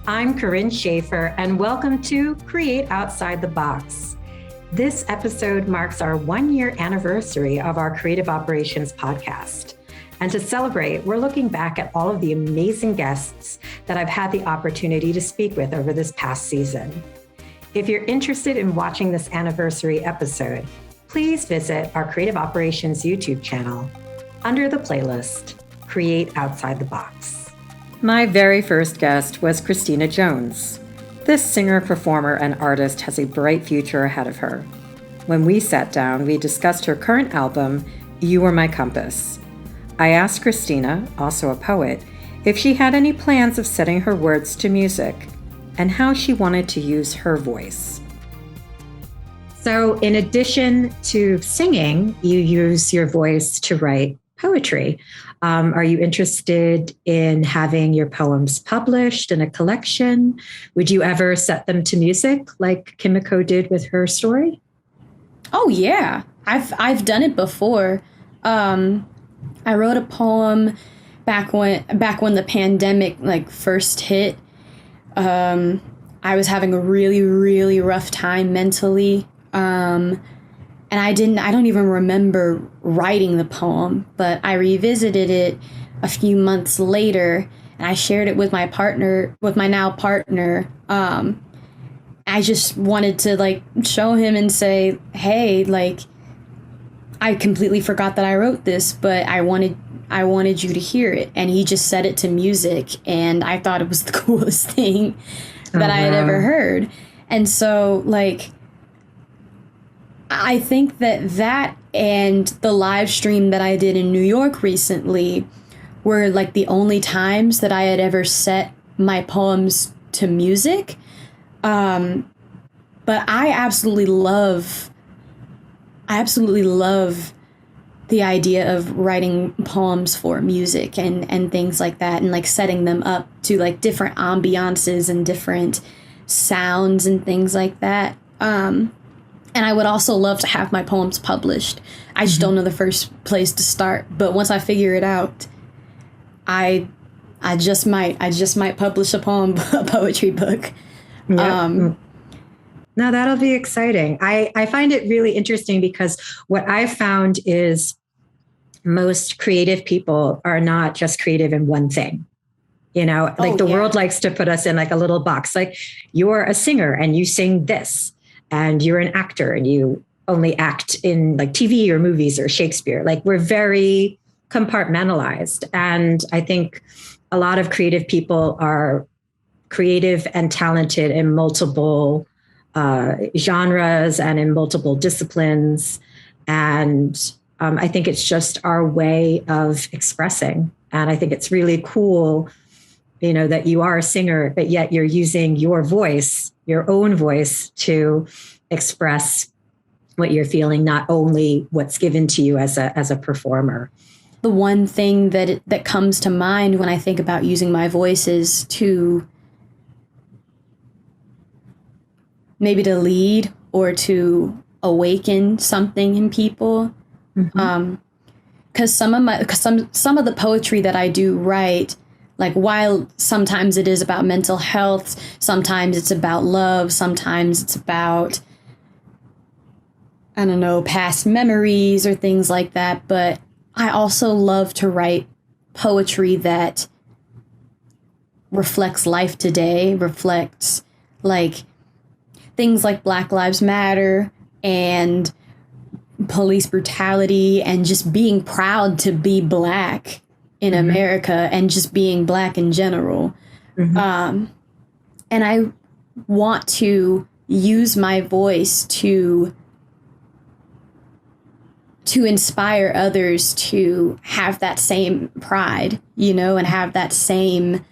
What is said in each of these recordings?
I'm Corinne Schaefer, and welcome to Create Outside the Box. This episode marks our 1-year anniversary of our Creative Operations podcast. And to celebrate, we're looking back at all of the amazing guests that I've had the opportunity to speak with over this past season. If you're interested in watching this anniversary episode, please visit our Creative Operations YouTube channel under the playlist, Create Outside the Box. My very first guest was Christina Jones. This singer, performer, and artist has a bright future ahead of her. When we sat down, we discussed her current album, You Were My Compass. I asked Christina, also a poet, if she had any plans of setting her words to music and how she wanted to use her voice. So in addition to singing, you use your voice to write poetry. Are you interested in having your poems published in a collection? Would you ever set them to music like Kimiko did with her story? Oh yeah, I've done it before. I wrote a poem back when the pandemic first hit. I was having a really, really rough time mentally. And I don't even remember writing the poem, but I revisited it a few months later and I shared it with my now partner. I just wanted to show him and say, hey, I completely forgot that I wrote this, but I wanted you to hear it. And he just set it to music and I thought it was the coolest thing that I had ever heard. And so I think that and the live stream that I did in New York recently were the only times that I had ever set my poems to music. But I absolutely love the idea of writing poems for music and things like that, and setting them up to different ambiances and different sounds and things like that. And I would also love to have my poems published. I just don't know the first place to start. But once I figure it out, I just might publish a poetry book. Yep. No, that'll be exciting. I find it really interesting because what I found is most creative people are not just creative in one thing. The world likes to put us in a little box. You're a singer and you sing this. And you're an actor and you only act in TV or movies or Shakespeare. We're very compartmentalized. And I think a lot of creative people are creative and talented in multiple genres and in multiple disciplines. And I think it's just our way of expressing. And I think it's really cool, that you are a singer, but yet you're using your voice, your own voice, to express what you're feeling, not only what's given to you as a performer. The one thing that comes to mind when I think about using my voice is to maybe to lead or to awaken something in people. Mm-hmm. 'Cause some of the poetry that I do write, while sometimes it is about mental health, sometimes it's about love, sometimes it's about, I don't know, past memories or things like that. But I also love to write poetry that reflects life today, reflects things like Black Lives Matter and police brutality and just being proud to be Black in America and just being Black in general. Mm-hmm. And I want to use my voice to inspire others to have that same pride, and have that same,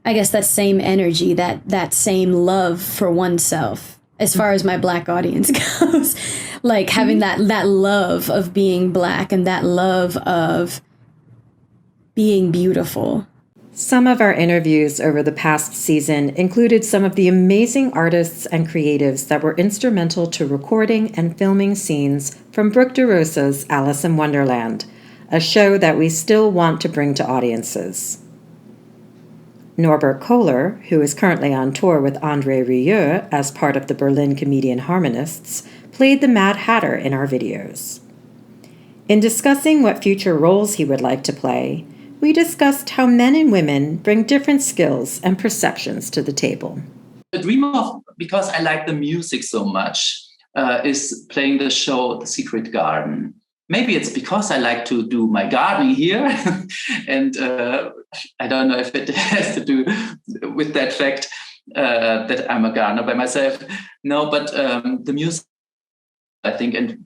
I guess, that same energy, that same love for oneself as far as my Black audience goes. Having that love of being Black and that love of being beautiful. Some of our interviews over the past season included some of the amazing artists and creatives that were instrumental to recording and filming scenes from Brooke DeRosa's Alice in Wonderland, a show that we still want to bring to audiences. Norbert Kohler, who is currently on tour with André Rieu as part of the Berlin Comedian Harmonists, played the Mad Hatter in our videos. In discussing what future roles he would like to play, we discussed how men and women bring different skills and perceptions to the table. The dream of, because I like the music so much, is playing the show The Secret Garden. Maybe it's because I like to do my gardening here, and I don't know if it has to do with that fact that I'm a gardener by myself. No, but the music, I think, and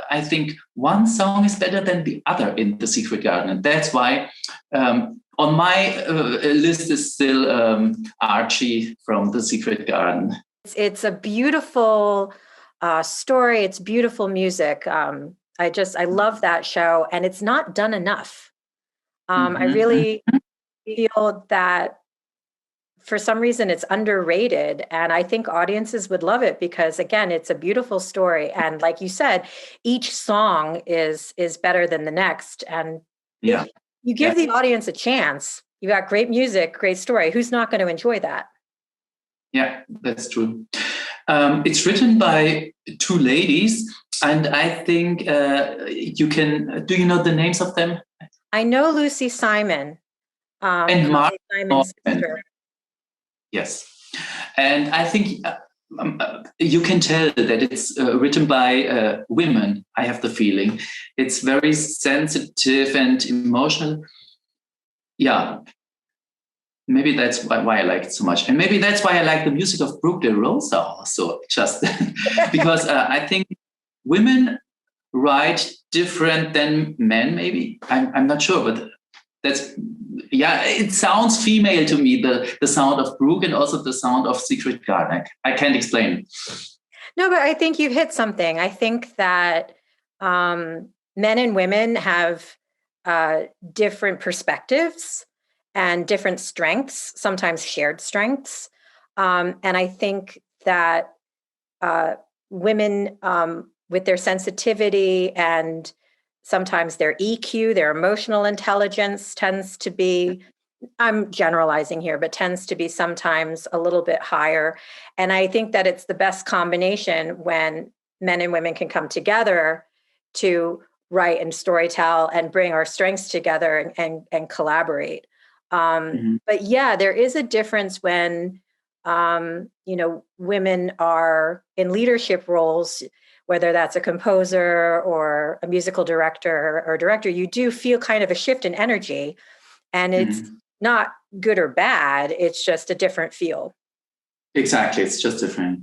I think one song is better than the other in The Secret Garden, and that's why on my list is still Archie from The Secret Garden. It's a beautiful story. It's beautiful music. I love that show, and it's not done enough. I really feel that for some reason it's underrated, and I think audiences would love it because, again, it's a beautiful story. And like you said, each song is better than the next. And if you give the audience a chance, you got great music, great story. Who's not going to enjoy that? Yeah, that's true. It's written by two ladies, and I think you can. Do you know the names of them? I know Lucy Simon and Mark Simon's sister. Yes, and I think you can tell that it's written by women. I have the feeling it's very sensitive and emotional. Yeah. Maybe that's why I like it so much. And maybe that's why I like the music of Brooke DeRosa also, just because I think women write different than men, maybe. I'm not sure, but it sounds female to me, the sound of Brooke and also the sound of Secret Garden. I can't explain. No, but I think you've hit something. I think that men and women have different perspectives and different strengths, sometimes shared strengths. And I think that women with their sensitivity and sometimes their EQ, their emotional intelligence tends to be, I'm generalizing here, but tends to be sometimes a little bit higher. And I think that it's the best combination when men and women can come together to write and storytell and bring our strengths together and collaborate. But yeah, there is a difference when, women are in leadership roles, whether that's a composer or a musical director or director. You do feel kind of a shift in energy, and it's not good or bad. It's just a different feel. Exactly. It's just different.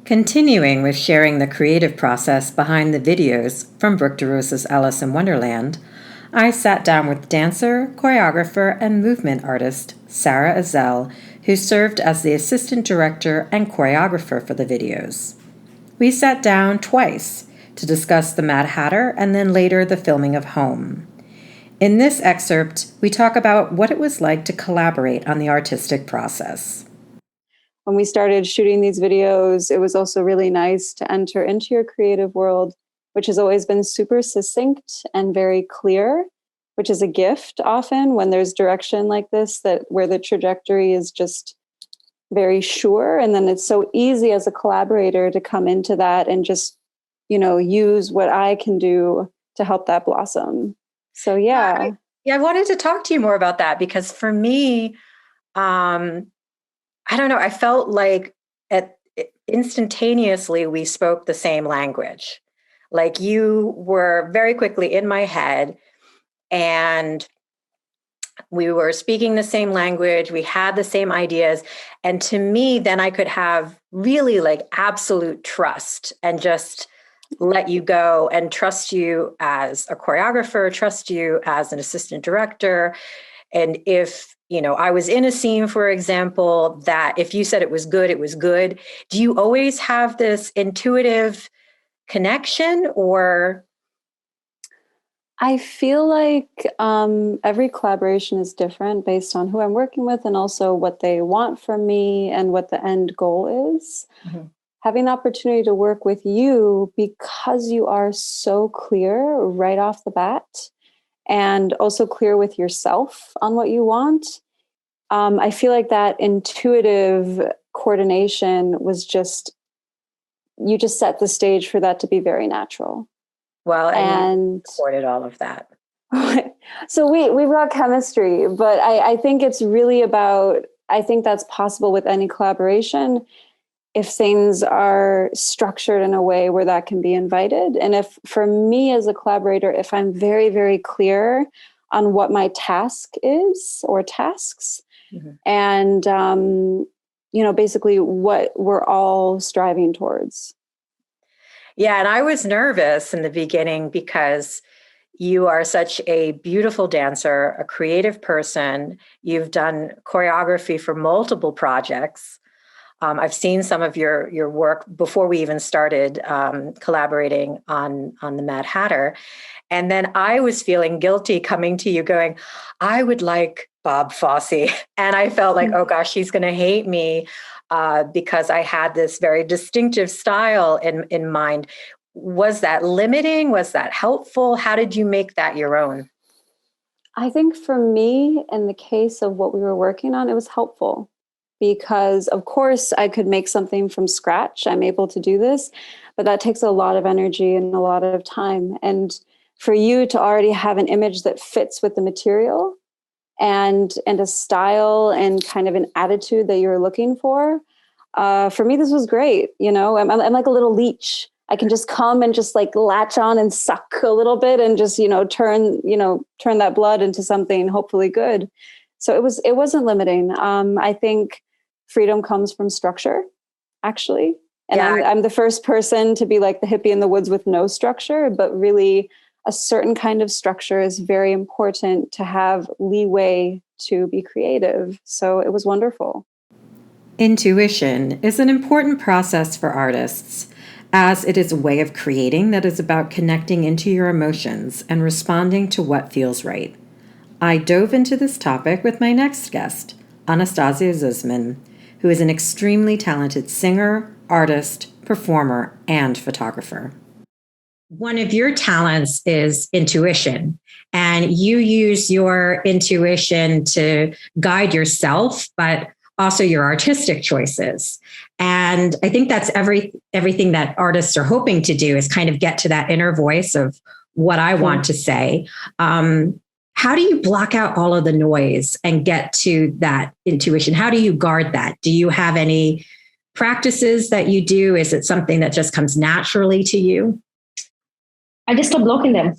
Continuing with sharing the creative process behind the videos from Brooke DeRosa's Alice in Wonderland, I sat down with dancer, choreographer, and movement artist Sarah Azell, who served as the assistant director and choreographer for the videos. We sat down twice to discuss the Mad Hatter and then later the filming of Home. In this excerpt, we talk about what it was like to collaborate on the artistic process. When we started shooting these videos, it was also really nice to enter into your creative world, which has always been super succinct and very clear, which is a gift often when there's direction like this, that where the trajectory is just very sure. And then it's so easy as a collaborator to come into that and just, use what I can do to help that blossom. So, yeah. I wanted to talk to you more about that because for me, I don't know, I felt like instantaneously we spoke the same language. Like you were very quickly in my head and we were speaking the same language. We had the same ideas. And to me, then I could have really like absolute trust and just let you go and trust you as a choreographer, trust you as an assistant director. And if, I was in a scene, for example, that if you said it was good, it was good. Do you always have this intuitive connection or? I feel like every collaboration is different based on who I'm working with and also what they want from me and what the end goal is. Having the opportunity to work with you because you are so clear right off the bat and also clear with yourself on what you want, I feel like that intuitive coordination was you just set the stage for that to be very natural. Well, and supported all of that. So we've got chemistry, but I think it's really about, I think that's possible with any collaboration if things are structured in a way where that can be invited. And if, for me as a collaborator, if I'm very, very clear on what my task is or tasks, and, basically what we're all striving towards. Yeah. And I was nervous in the beginning because you are such a beautiful dancer, a creative person. You've done choreography for multiple projects. I've seen some of your work before we even started collaborating on the Mad Hatter. And then I was feeling guilty coming to you going, I would like Bob Fosse. And I felt like, oh gosh, she's going to hate me because I had this very distinctive style in mind. Was that limiting? Was that helpful? How did you make that your own? I think for me, in the case of what we were working on, it was helpful because, of course, I could make something from scratch. I'm able to do this, but that takes a lot of energy and a lot of time. And for you to already have an image that fits with the material and a style and kind of an attitude that you're looking for me, this was great. I'm like a little leech. I can just come and just like latch on and suck a little bit and just, turn that blood into something hopefully good. So it wasn't limiting. I think freedom comes from structure, actually. And yeah. I'm the first person to be like the hippie in the woods with no structure, but really a certain kind of structure is very important to have leeway to be creative. So it was wonderful. Intuition is an important process for artists, as it is a way of creating that is about connecting into your emotions and responding to what feels right. I dove into this topic with my next guest, Anastasia Zuzman, who is an extremely talented singer, artist, performer, and photographer. One of your talents is intuition, and you use your intuition to guide yourself, but also your artistic choices. And I think that's everything that artists are hoping to do is kind of get to that inner voice of what I want to say. How do you block out all of the noise and get to that intuition? How do you guard that? Do you have any practices that you do? Is it something that just comes naturally to you? I just stopped blocking them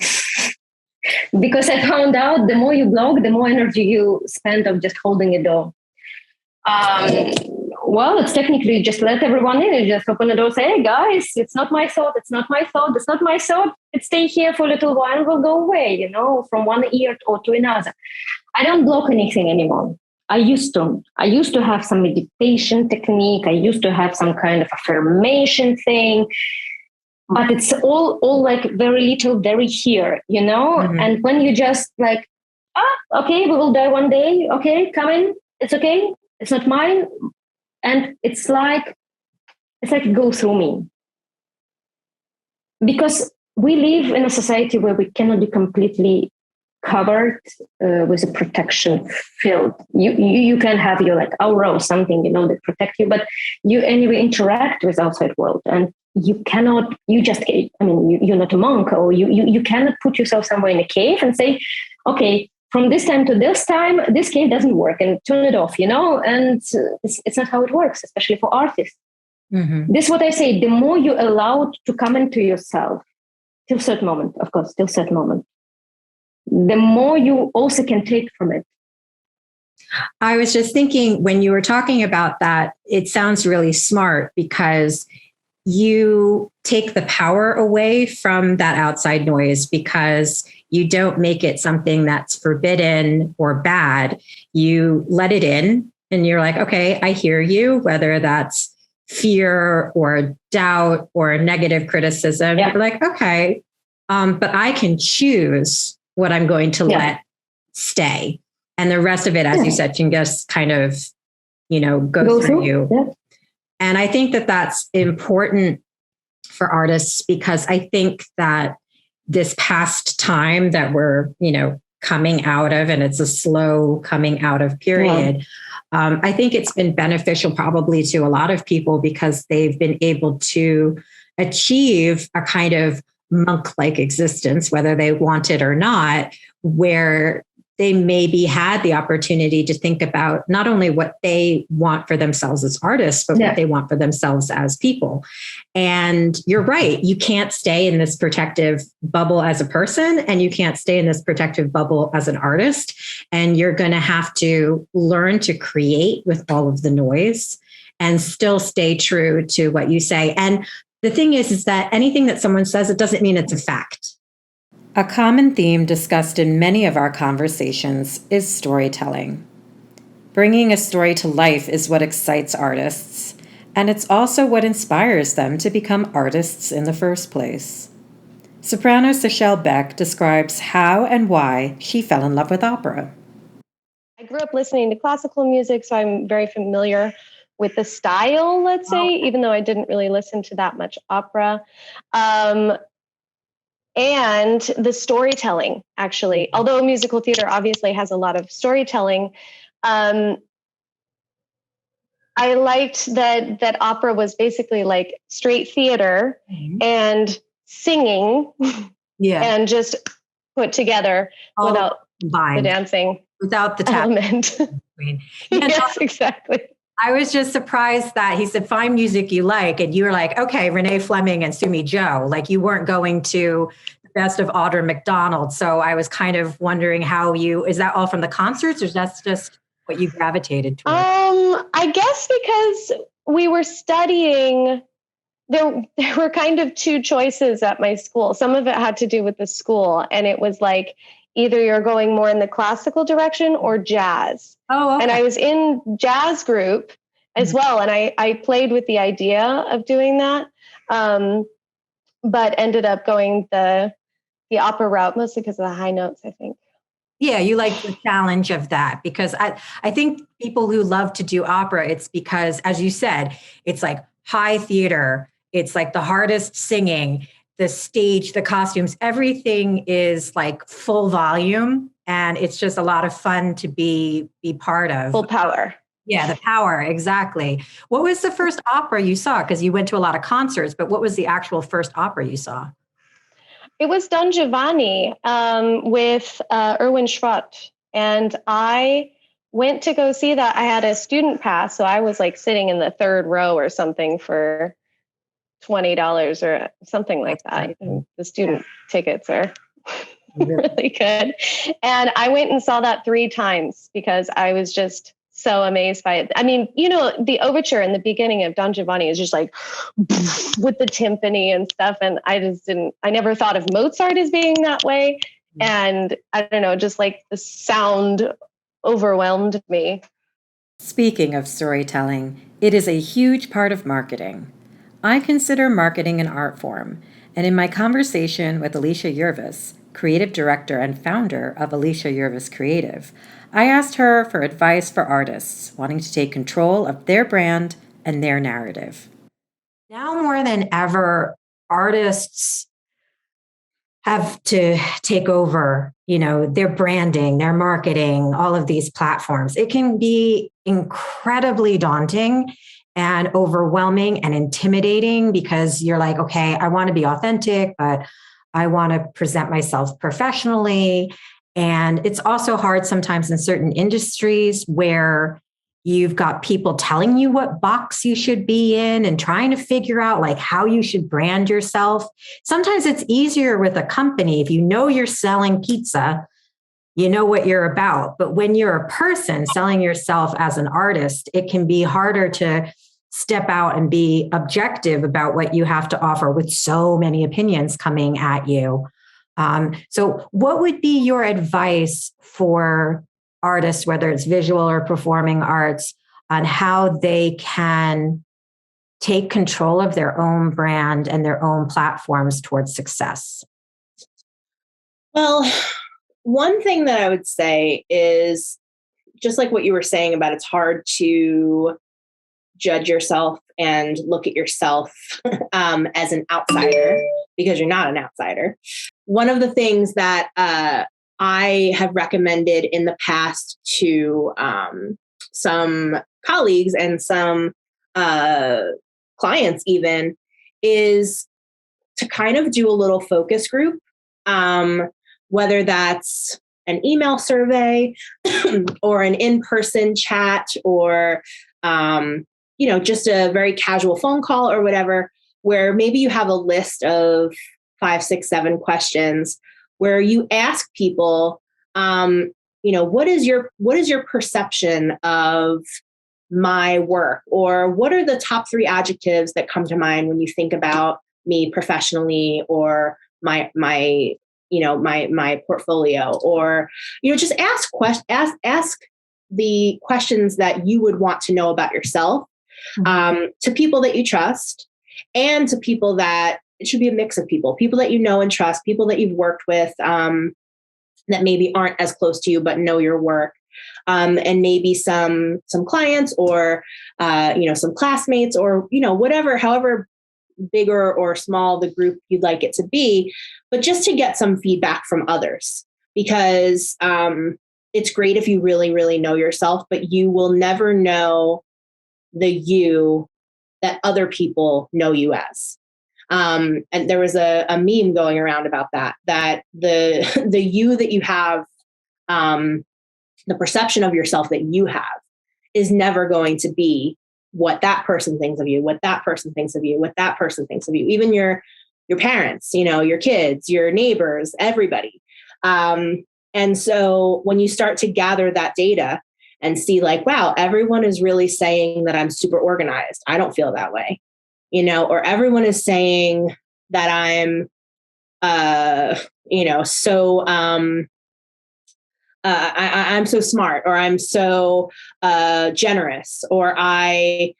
because I found out the more you block, the more energy you spend of just holding it all. Well, it's technically just let everyone in. You just open the door, say, hey guys, it's not my thought. It's not my thought. It's not my thought. It stay here for a little while and will go away, from one ear or to another. I don't block anything anymore. I used to have some meditation technique. I used to have some kind of affirmation thing, but it's all like very little, very here, Mm-hmm. And when you just like, okay, we will die one day. Okay, come in. It's okay. It's not mine. And it's like it goes through me. Because we live in a society where we cannot be completely covered with a protection field. You can have your like aura or something, that protect you, but you anyway interact with outside world, and you're not a monk, or you cannot put yourself somewhere in a cave and say, okay, from this time to this time, this cave doesn't work, and turn it off, and it's not how it works, especially for artists. Mm-hmm. This is what I say, the more you allow to come into yourself, till a certain moment, of course, the more you also can take from it. I was just thinking when you were talking about that, it sounds really smart because you take the power away from that outside noise because you don't make it something that's forbidden or bad. You let it in and you're like, okay, I hear you, whether that's fear or doubt or negative criticism. Yeah. You're like, okay, but I can choose what I'm going to let stay. And the rest of it, as you said, can just kind of, go through you. Yeah. And I think that that's important for artists because I think that this past time that we're, coming out of, and it's a slow coming out of period. I think it's been beneficial probably to a lot of people because they've been able to achieve a kind of monk-like existence, whether they want it or not, where they maybe had the opportunity to think about not only what they want for themselves as artists, but what they want for themselves as people. And you're right, you can't stay in this protective bubble as a person, and you can't stay in this protective bubble as an artist. And you're going to have to learn to create with all of the noise and still stay true to what you say. And the thing is that anything that someone says, it doesn't mean it's a fact. A common theme discussed in many of our conversations is storytelling. Bringing a story to life is what excites artists, and it's also what inspires them to become artists in the first place. Soprano Seychelle Beck describes how and why she fell in love with opera. I grew up listening to classical music, so I'm very familiar with the style, let's say, even though I didn't really listen to that much opera. And the storytelling, actually. Although musical theater obviously has a lot of storytelling, I liked that opera was basically like straight theater and singing and just put together without the dancing, without the element. Yes, exactly. I was just surprised that he said, find music you like. And you were like, okay, Renee Fleming and Sumi Joe. Like you weren't going to the best of Audra McDonald. So I was kind of wondering is that all from the concerts or that's just what you gravitated toward? I guess because we were studying, there were kind of two choices at my school. Some of it had to do with the school. And it was like, either you're going more in the classical direction or jazz. Oh, okay. And I was in jazz group as well. And I played with the idea of doing that, but ended up going the opera route, mostly because of the high notes, I think. Yeah, you like the challenge of that because I think people who love to do opera, it's because, as you said, it's like high theater. It's like the hardest singing, the stage, the costumes, everything is like full volume. And it's just a lot of fun to be part of. Full power. Yeah, the power, exactly. What was the first opera you saw? Because you went to a lot of concerts, but what was the actual first opera you saw? It was Don Giovanni with Erwin Schrott. And I went to go see that. I had a student pass, so I was like sitting in the third row or something for $20 or something like that. And the student tickets are really good. And I went and saw that 3 times because I was just so amazed by it. I mean, the overture in the beginning of Don Giovanni is just like with the timpani and stuff. And I never thought of Mozart as being that way. And I don't know, just like the sound overwhelmed me. Speaking of storytelling, it is a huge part of marketing. I consider marketing an art form, and in my conversation with Alicia Yervis, creative director and founder of Alicia Yervis Creative, I asked her for advice for artists wanting to take control of their brand and their narrative. Now more than ever, artists have to take over, their branding, their marketing, all of these platforms. It can be incredibly daunting and overwhelming and intimidating because you're like, okay, I want to be authentic, but I want to present myself professionally. And it's also hard sometimes in certain industries where you've got people telling you what box you should be in and trying to figure out like how you should brand yourself. Sometimes it's easier with a company. If you know you're selling pizza, you know what you're about. But when you're a person selling yourself as an artist, it can be harder to step out and be objective about what you have to offer with so many opinions coming at you. So what would be your advice for artists, whether it's visual or performing arts, on how they can take control of their own brand and their own platforms towards success? Well, one thing that I would say is just like what you were saying about it's hard to judge yourself and look at yourself as an outsider because you're not an outsider. One of the things that I have recommended in the past to some colleagues and some clients even is to kind of do a little focus group, whether that's an email survey or an in-person chat or, just a very casual phone call or whatever, where maybe you have a list of 5, 6, 7 questions where you ask people, what is your perception of my work, or what are the top 3 adjectives that come to mind when you think about me professionally or my portfolio, or just ask the questions that you would want to know about yourself, to people that you trust, and to people that it should be a mix of people that you know and trust, people that you've worked with that maybe aren't as close to you but know your work, and maybe some clients or some classmates, or whatever, however big or small the group you'd like it to be, but just to get some feedback from others, because it's great if you really, really know yourself, but you will never know the you that other people know you as. And there was a meme going around about that the you that you have, the perception of yourself that you have is never going to be what that person thinks of you, what that person thinks of you, what that person thinks of you, even your parents, your kids, your neighbors, everybody. And so when you start to gather that data and see like, wow, everyone is really saying that I'm super organized, I don't feel that way, or everyone is saying that I'm, so, I'm so smart, or I'm so generous, or I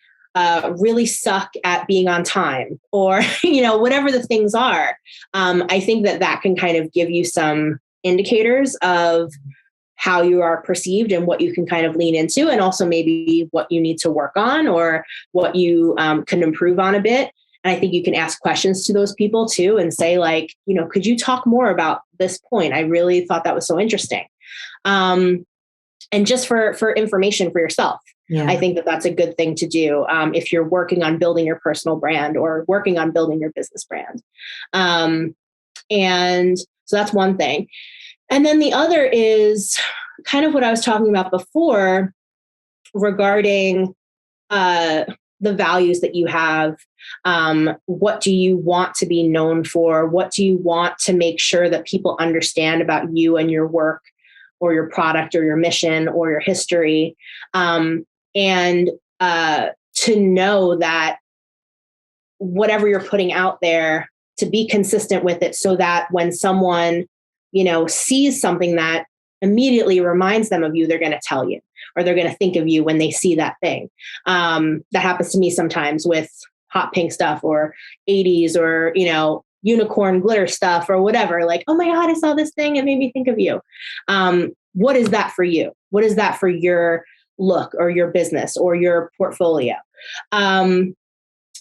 really suck at being on time, or, whatever the things are. I think that can kind of give you some indicators of how you are perceived and what you can kind of lean into, and also maybe what you need to work on or what you can improve on a bit. And I think you can ask questions to those people too and say like, could you talk more about this point? I really thought that was so interesting. And just for information for yourself. Yeah. I think that's a good thing to do if you're working on building your personal brand or working on building your business brand. And so that's one thing. And then the other is kind of what I was talking about before regarding the values that you have. What do you want to be known for? What do you want to make sure that people understand about you and your work, or your product, or your mission, or your history? And to know that whatever you're putting out there, to be consistent with it, so that when someone, sees something that immediately reminds them of you, they're going to tell you, or they're going to think of you when they see that thing. That happens to me sometimes with hot pink stuff, or 80s, or, unicorn glitter stuff, or whatever. Like, oh my God, I saw this thing. It made me think of you. What is that for you? What is that for your look, or your business, or your portfolio? And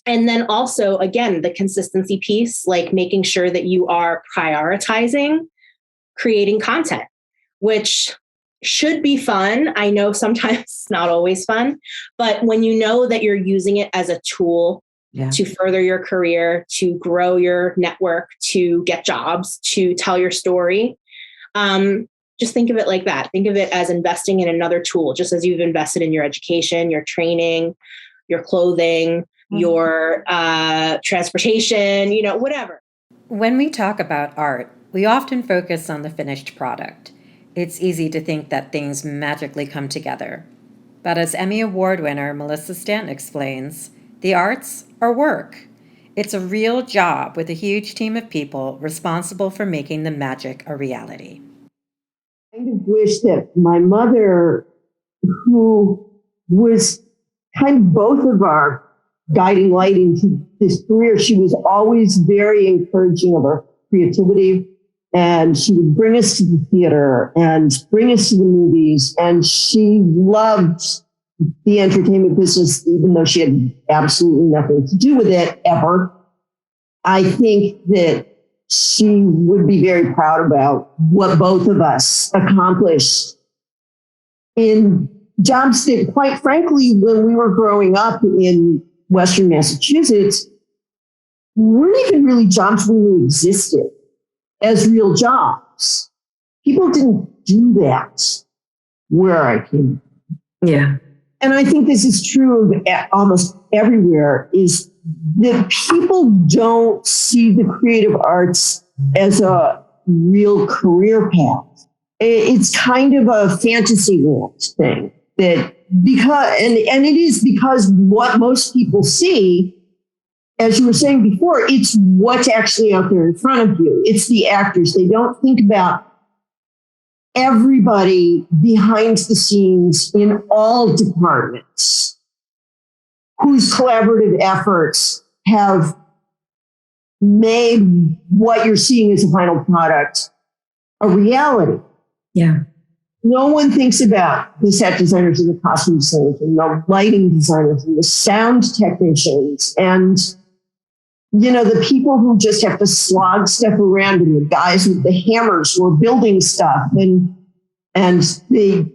then also, again, the consistency piece, like making sure that you are prioritizing creating content, which should be fun. I know sometimes it's not always fun, but when you know that you're using it as a tool to further your career, to grow your network, to get jobs, to tell your story, just think of it like that. Think of it as investing in another tool, just as you've invested in your education, your training, your clothing, your transportation, whatever. When we talk about art, we often focus on the finished product. It's easy to think that things magically come together. But as Emmy Award winner Melissa Stanton explains, the arts are work. It's a real job with a huge team of people responsible for making the magic a reality. I kind of wish that my mother, who was kind of both of our guiding light into this career, she was always very encouraging of our creativity. And she would bring us to the theater and bring us to the movies. And she loved the entertainment business, even though she had absolutely nothing to do with it ever. I think that she would be very proud about what both of us accomplished in jobs that, quite frankly, when we were growing up in Western Massachusetts, weren't even really jobs really existed as real jobs. People didn't do that where I came from. Yeah. And I think this is true of almost everywhere, is that people don't see the creative arts as a real career path. It's kind of a fantasy world thing that and it is because what most people see, as you were saying before, it's what's actually out there in front of you. It's the actors. They don't think about everybody behind the scenes in all departments whose collaborative efforts have made what you're seeing as a final product a reality. Yeah. No one thinks about the set designers and the costume designers and the lighting designers and the sound technicians and, the people who just have to slog stuff around and the guys with the hammers who are building stuff and the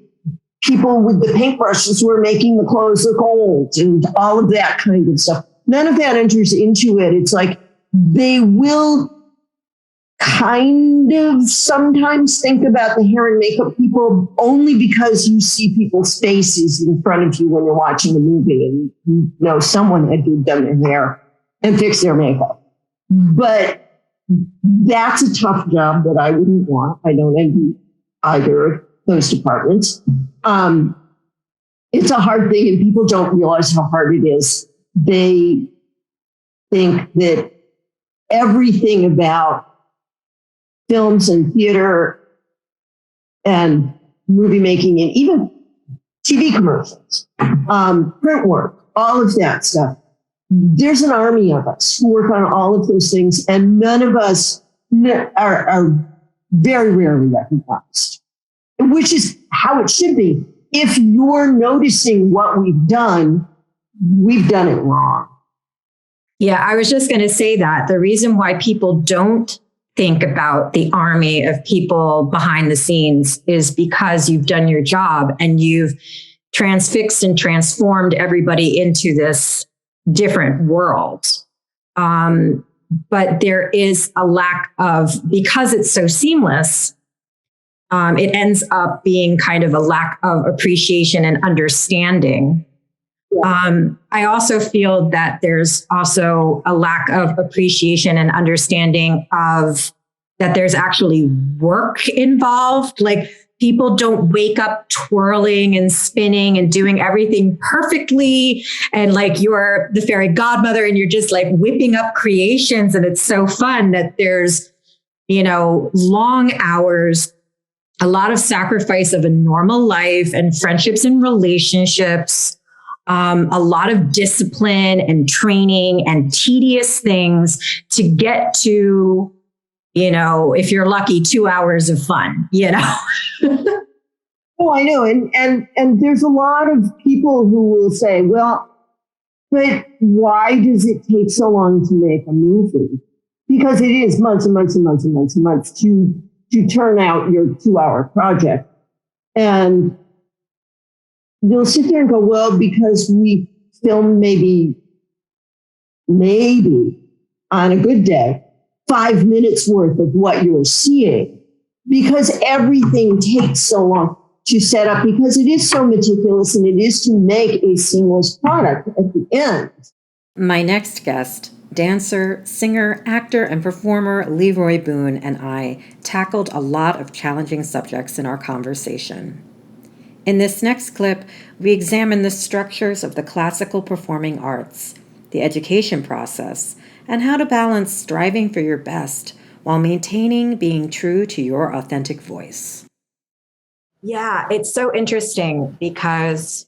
people with the paintbrushes who are making the clothes look old and all of that kind of stuff. None of that enters into it. It's like they will kind of sometimes think about the hair and makeup people only because you see people's faces in front of you when you're watching a movie and you know someone had done their hair and fixed their makeup. But that's a tough job that I wouldn't want. I don't envy either of those departments. It's a hard thing and people don't realize how hard it is. They think that everything about films and theater and movie making and even TV commercials, print work, all of that stuff. There's an army of us who work on all of those things, and none of us are very rarely recognized, which is how it should be. If you're noticing what we've done it wrong. Yeah, I was just going to say that the reason why people don't think about the army of people behind the scenes is because you've done your job and you've transfixed and transformed everybody into this different world. But there is a lack of, because it's so seamless, it ends up being kind of a lack of appreciation and understanding. I also feel that there's also a lack of appreciation and understanding of that there's actually work involved. Like people don't wake up twirling and spinning and doing everything perfectly. And like you're the fairy godmother and you're just like whipping up creations. And it's so fun that there's, long hours, a lot of sacrifice of a normal life and friendships and relationships. A lot of discipline and training and tedious things to get to, if you're lucky, 2 hours of fun, Oh, I know. And there's a lot of people who will say, well, but why does it take so long to make a movie? Because it is months and months and months and months and months to turn out your 2-hour project. And you'll sit there and go, well, because we film maybe on a good day, 5 minutes worth of what you're seeing, because everything takes so long to set up, because it is so meticulous and it is to make a seamless product at the end. My next guest, dancer, singer, actor, and performer Leroy Boone and I tackled a lot of challenging subjects in our conversation. In this next clip, we examine the structures of the classical performing arts, the education process, and how to balance striving for your best while maintaining being true to your authentic voice. Yeah, it's so interesting because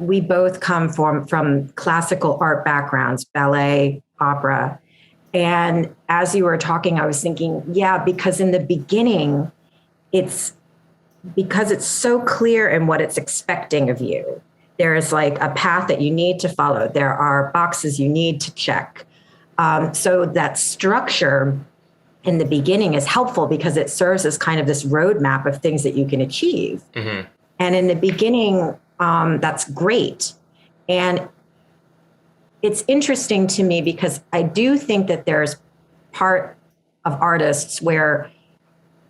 we both come from classical art backgrounds, ballet, opera. And as you were talking, I was thinking, because in the beginning, because it's so clear in what it's expecting of you. There is like a path that you need to follow. There are boxes you need to check. So that structure in the beginning is helpful because it serves as kind of this roadmap of things that you can achieve. Mm-hmm. And in the beginning, that's great. And it's interesting to me because I do think that there's part of artists where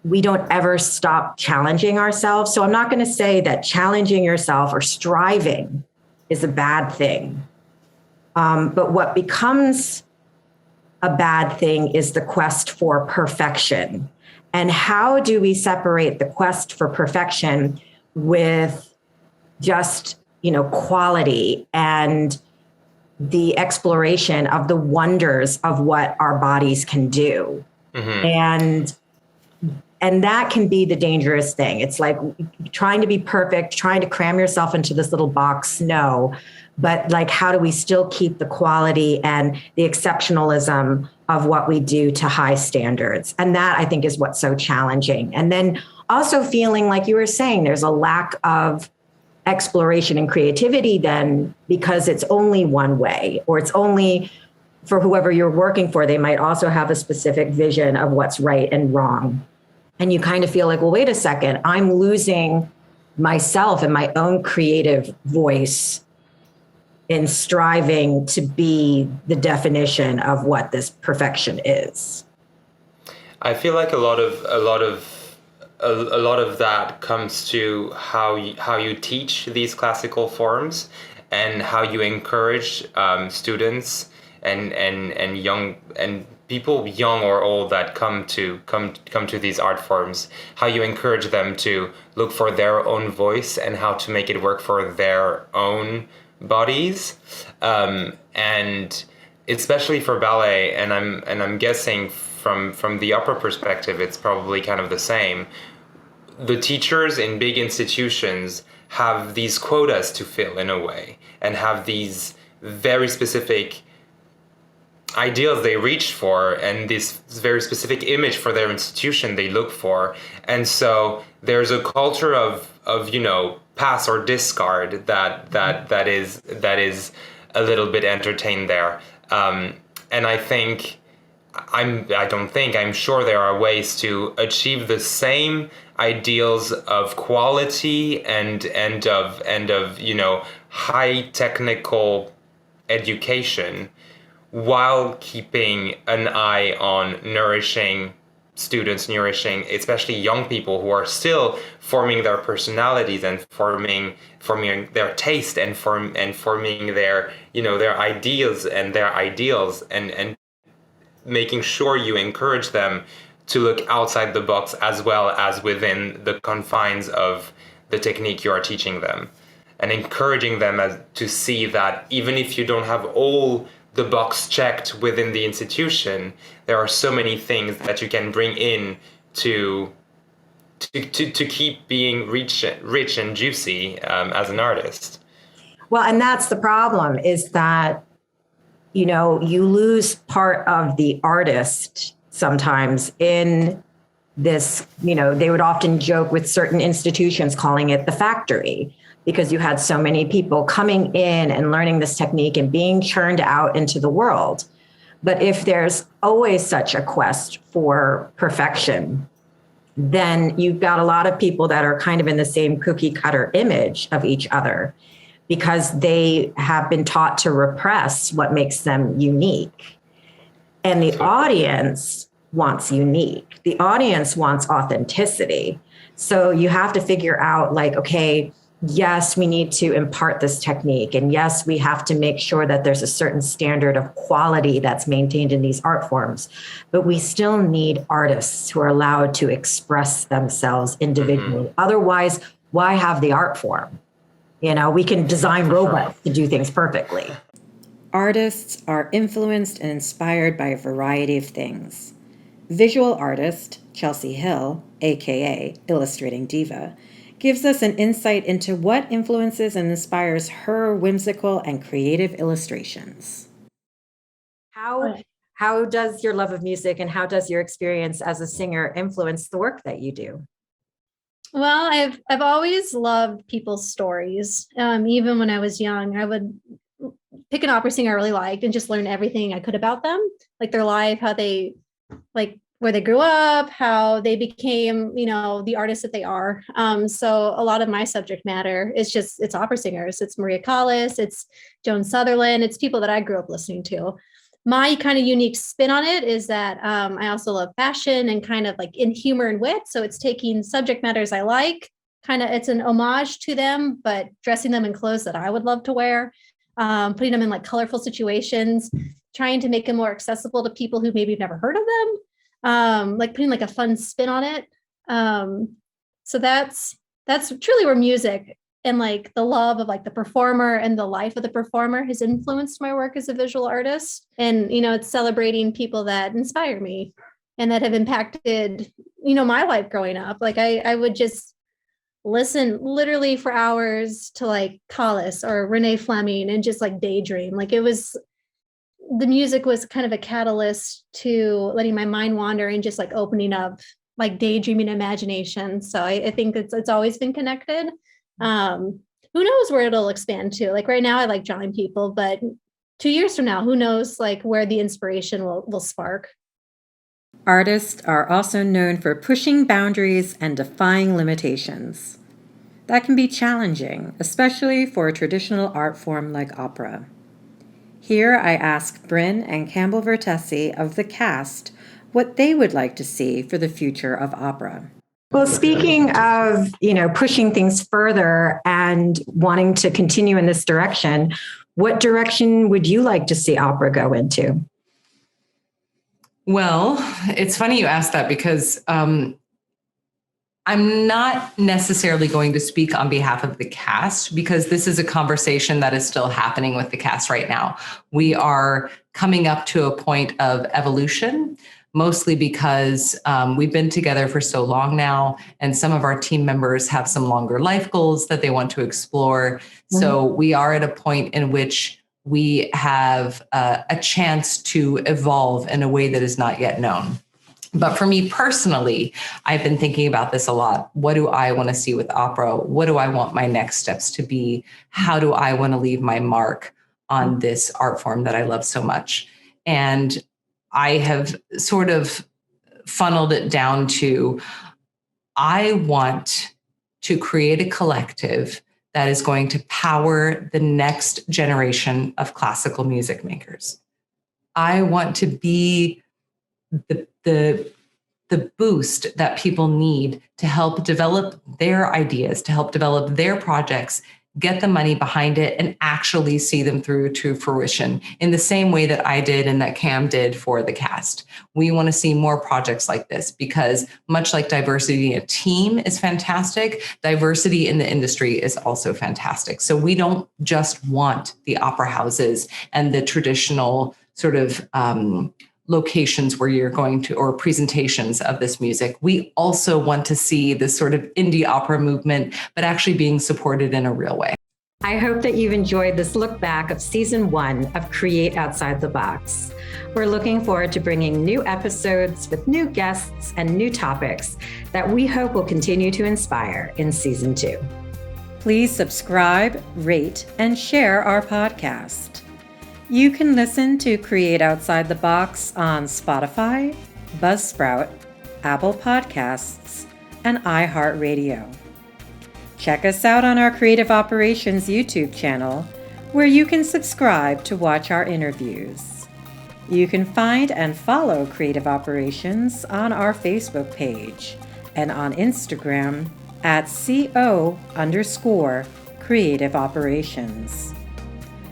we don't ever stop challenging ourselves. So I'm not going to say that challenging yourself or striving is a bad thing. But what becomes a bad thing is the quest for perfection. And how do we separate the quest for perfection with just, quality and the exploration of the wonders of what our bodies can do? Mm-hmm. And that can be the dangerous thing. It's like trying to be perfect, trying to cram yourself into this little box. No, but like, how do we still keep the quality and the exceptionalism of what we do to high standards? And that, I think, is what's so challenging. And then also feeling like you were saying, there's a lack of exploration and creativity then because it's only one way, or it's only for whoever you're working for. They might also have a specific vision of what's right and wrong. And you kind of feel like, well, wait a second, I'm losing myself and my own creative voice in striving to be the definition of what this perfection is. I feel like a lot of that comes to how you teach these classical forms and how you encourage students and young and people, young or old, that come to these art forms, how you encourage them to look for their own voice and how to make it work for their own bodies, and especially for ballet. And I'm guessing from the opera perspective, it's probably kind of the same. The teachers in big institutions have these quotas to fill in a way, and have these very specific ideals they reach for, and this very specific image for their institution they look for. And so there's a culture of pass or discard that is a little bit entertained there. And I'm sure there are ways to achieve the same ideals of quality and of high technical education, while keeping an eye on nourishing students, especially young people who are still forming their personalities and forming their taste and forming their their ideas and their ideals, and making sure you encourage them to look outside the box as well as within the confines of the technique you are teaching them, and encouraging them to see that even if you don't have all the box checked within the institution, there are so many things that you can bring in to keep being rich and juicy as an artist. Well, and that's the problem, is that you lose part of the artist sometimes in this. They would often joke with certain institutions calling it the factory, because you had so many people coming in and learning this technique and being churned out into the world. But if there's always such a quest for perfection, then you've got a lot of people that are kind of in the same cookie cutter image of each other, because they have been taught to repress what makes them unique. And the audience wants unique. The audience wants authenticity. So you have to figure out, like, okay, yes, we need to impart this technique. And yes, we have to make sure that there's a certain standard of quality that's maintained in these art forms. But we still need artists who are allowed to express themselves individually. Mm-hmm. Otherwise, why have the art form? We can design robots to do things perfectly. Artists are influenced and inspired by a variety of things. Visual artist Chelsey Hill, aka Illustrating Diva, gives us an insight into what influences and inspires her whimsical and creative illustrations. How does your love of music and how does your experience as a singer influence the work that you do? Well, I've always loved people's stories. Even when I was young, I would pick an opera singer I really liked and just learn everything I could about them, like their life, how they where they grew up, how they became, the artists that they are. So a lot of my subject matter is it's opera singers. It's Maria Callas, it's Joan Sutherland, it's people that I grew up listening to. My kind of unique spin on it is that I also love fashion and kind of like in humor and wit. So it's taking subject matters I like, it's an homage to them, but dressing them in clothes that I would love to wear, putting them in like colorful situations, trying to make them more accessible to people who maybe have never heard of them, like putting like a fun spin on it. So that's truly where music and like the love of like the performer and the life of the performer has influenced my work as a visual artist. And, it's celebrating people that inspire me and that have impacted, my life growing up. Like I would just listen literally for hours to like Callas or Renee Fleming and just like daydream. Like the music was kind of a catalyst to letting my mind wander and just like opening up like daydreaming imagination. So I think it's always been connected. Who knows where it'll expand to? Like right now I like drawing people, but 2 years from now, who knows like where the inspiration will spark. Artists are also known for pushing boundaries and defying limitations. That can be challenging, especially for a traditional art form like opera. Here I ask Bryn and Campbell Vertesi of the cast what they would like to see for the future of opera. Well, speaking of, pushing things further and wanting to continue in this direction, what direction would you like to see opera go into? Well, it's funny you asked that because I'm not necessarily going to speak on behalf of the cast because this is a conversation that is still happening with the cast right now. We are coming up to a point of evolution, mostly because we've been together for so long now, and some of our team members have some longer life goals that they want to explore. Mm-hmm. So we are at a point in which we have a chance to evolve in a way that is not yet known. But for me personally, I've been thinking about this a lot. What do I want to see with opera? What do I want my next steps to be? How do I want to leave my mark on this art form that I love so much? And I have sort of funneled it down to, I want to create a collective that is going to power the next generation of classical music makers. I want to be the boost that people need to help develop their ideas, to help develop their projects, get the money behind it, and actually see them through to fruition in the same way that I did and that Cam did for the cast. We want to see more projects like this because much like diversity in a team is fantastic, diversity in the industry is also fantastic. So we don't just want the opera houses and the traditional sort of locations where you're going to, or presentations of this music. We also want to see this sort of indie opera movement, but actually being supported in a real way. I hope that you've enjoyed this look back of season 1 of Create Outside the Box. We're looking forward to bringing new episodes with new guests and new topics that we hope will continue to inspire in season 2. Please subscribe, rate, and share our podcast. You can listen to Create Outside the Box on Spotify, Buzzsprout, Apple Podcasts, and iHeartRadio. Check us out on our Creative Operations YouTube channel, where you can subscribe to watch our interviews. You can find and follow Creative Operations on our Facebook page and on Instagram at @CO_Creative Operations.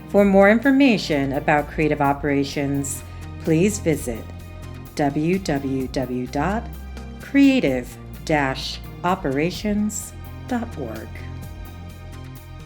For more information about Creative Operations, please visit www.creative-operations.org.